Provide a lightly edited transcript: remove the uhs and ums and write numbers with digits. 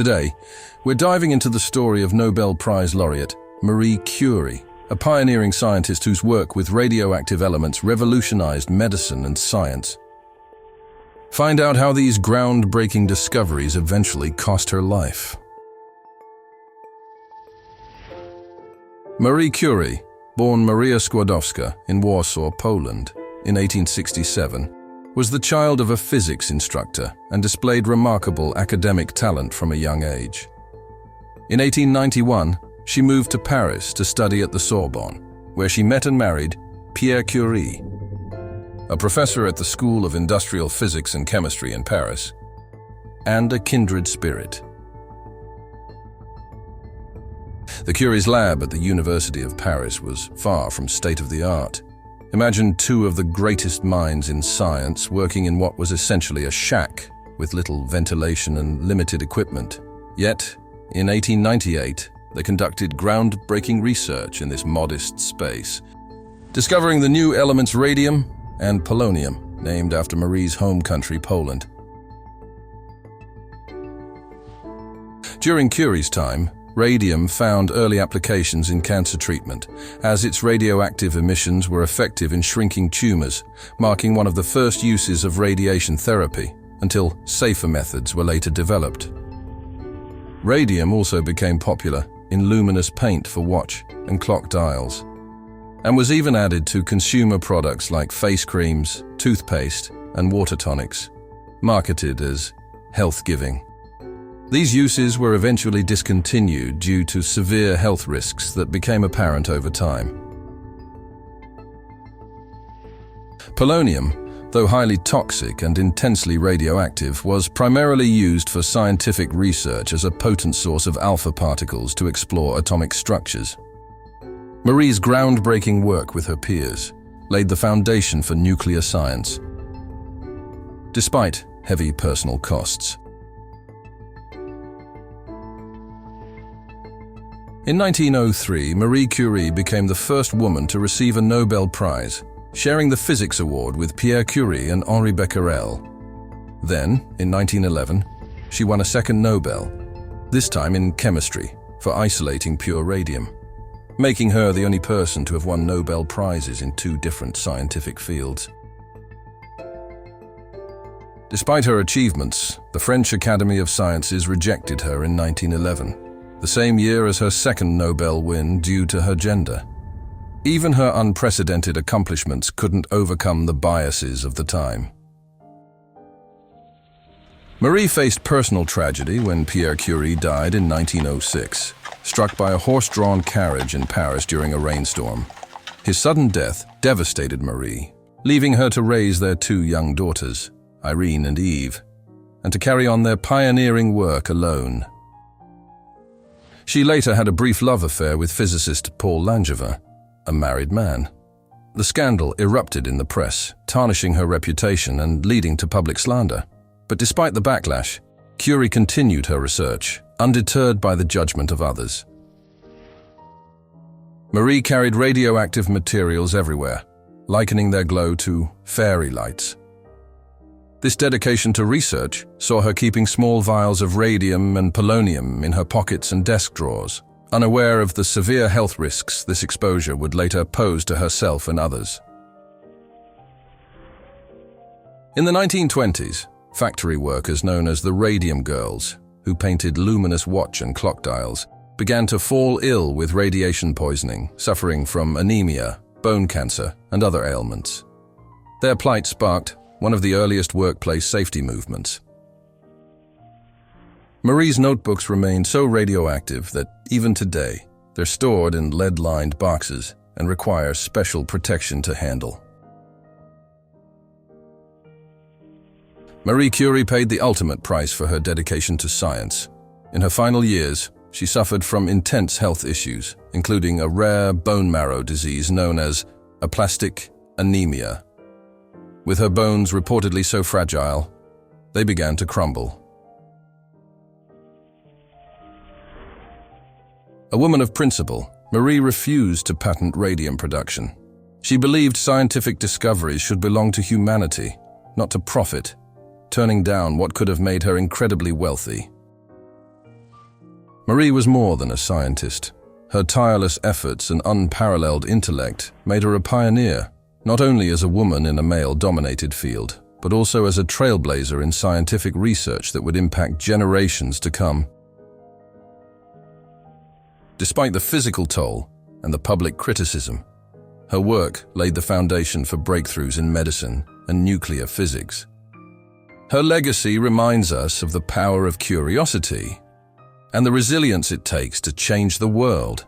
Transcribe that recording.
Today, we're diving into the story of Nobel Prize laureate Marie Curie, a pioneering scientist whose work with radioactive elements revolutionized medicine and science. Find out how these groundbreaking discoveries eventually cost her life. Marie Curie, born Maria Skłodowska in Warsaw, Poland, in 1867, was the child of a physics instructor and displayed remarkable academic talent from a young age. In 1891, she moved to Paris to study at the Sorbonne, where she met and married Pierre Curie, a professor at the School of Industrial Physics and Chemistry in Paris, and a kindred spirit. The Curie's lab at the University of Paris was far from state-of-the-art. Imagine two of the greatest minds in science working in what was essentially a shack with little ventilation and limited equipment. Yet, in 1898, they conducted groundbreaking research in this modest space, discovering the new elements radium and polonium, named after Marie's home country, Poland. During Curie's time, radium found early applications in cancer treatment, as its radioactive emissions were effective in shrinking tumors, marking one of the first uses of radiation therapy, until safer methods were later developed. Radium also became popular in luminous paint for watch and clock dials, and was even added to consumer products like face creams, toothpaste, and water tonics, marketed as health-giving. These uses were eventually discontinued due to severe health risks that became apparent over time. Polonium, though highly toxic and intensely radioactive, was primarily used for scientific research as a potent source of alpha particles to explore atomic structures. Marie's groundbreaking work with her peers laid the foundation for nuclear science, despite heavy personal costs. In 1903, Marie Curie became the first woman to receive a Nobel Prize, sharing the Physics Award with Pierre Curie and Henri Becquerel. Then, in 1911, she won a second Nobel, this time in chemistry, for isolating pure radium, making her the only person to have won Nobel Prizes in two different scientific fields. Despite her achievements, the French Academy of Sciences rejected her in 1911. The same year as her second Nobel win due to her gender. Even her unprecedented accomplishments couldn't overcome the biases of the time. Marie faced personal tragedy when Pierre Curie died in 1906, struck by a horse-drawn carriage in Paris during a rainstorm. His sudden death devastated Marie, leaving her to raise their two young daughters, Irene and Eve, and to carry on their pioneering work alone. She later had a brief love affair with physicist Paul Langevin, a married man. The scandal erupted in the press, tarnishing her reputation and leading to public slander. But despite the backlash, Curie continued her research, undeterred by the judgment of others. Marie carried radioactive materials everywhere, likening their glow to fairy lights. This dedication to research saw her keeping small vials of radium and polonium in her pockets and desk drawers, unaware of the severe health risks this exposure would later pose to herself and others. In the 1920s, factory workers known as the Radium Girls, who painted luminous watch and clock dials, began to fall ill with radiation poisoning, suffering from anemia, bone cancer, and other ailments. Their plight sparked one of the earliest workplace safety movements. Marie's notebooks remain so radioactive that, even today, they're stored in lead-lined boxes and require special protection to handle. Marie Curie paid the ultimate price for her dedication to science. In her final years, she suffered from intense health issues, including a rare bone marrow disease known as aplastic anemia. With her bones reportedly so fragile, they began to crumble. A woman of principle, Marie refused to patent radium production. She believed scientific discoveries should belong to humanity, not to profit, turning down what could have made her incredibly wealthy. Marie was more than a scientist. Her tireless efforts and unparalleled intellect made her a pioneer, not only as a woman in a male-dominated field, but also as a trailblazer in scientific research that would impact generations to come. Despite the physical toll and the public criticism, her work laid the foundation for breakthroughs in medicine and nuclear physics. Her legacy reminds us of the power of curiosity and the resilience it takes to change the world.